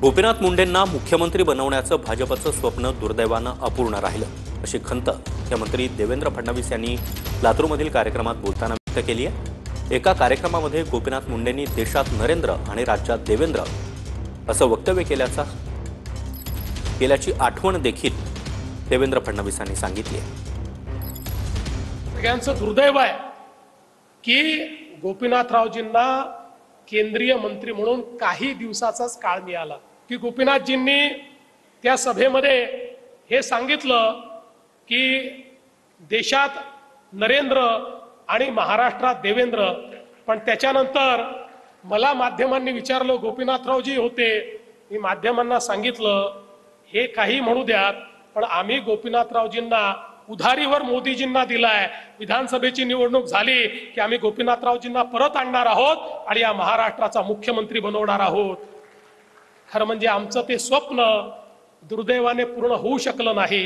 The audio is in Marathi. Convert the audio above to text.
गोपीनाथ मुंडेंना मुख्यमंत्री बनवण्याचं भाजपचं स्वप्न दुर्दैवानं अपूर्ण राहिलं, अशी खंत मुख्यमंत्री देवेंद्र फडणवीस यांनी लातूरमधील कार्यक्रमात बोलताना व्यक्त केली आहे। एका कार्यक्रमामध्ये गोपीनाथ मुंडेंनी देशात नरेंद्र आणि राज्यात देवेंद्र असं वक्तव्य केल्याची आठवण देखील देवेंद्र फडणवीसांनी सांगितली आहे। सगळ्यांचं दुर्दैव आहे की गोपीनाथरावजींना केंद्रीय मंत्री म्हणून काही दिवसाचाच काळ मिळाला की गोपीनाथजींनी त्या सभेमध्ये हे सांगितलं की देशात नरेंद्र आणि महाराष्ट्रात देवेंद्र। पण त्याच्यानंतर मला माध्यमांनी विचारलं, गोपीनाथरावजी होते, मी माध्यमांना सांगितलं हे काही म्हणू द्यात, पण आम्ही गोपीनाथरावजींना उधारीवर मोदीजींना दिलाय। विधानसभेची निवडणूक झाली की आम्ही गोपीनाथरावजींना परत आणणार आहोत आणि या महाराष्ट्राचा मुख्यमंत्री बनवणार आहोत। खरं म्हणजे आमचं ते स्वप्न दुर्दैवाने पूर्ण होऊ शकलं नाही।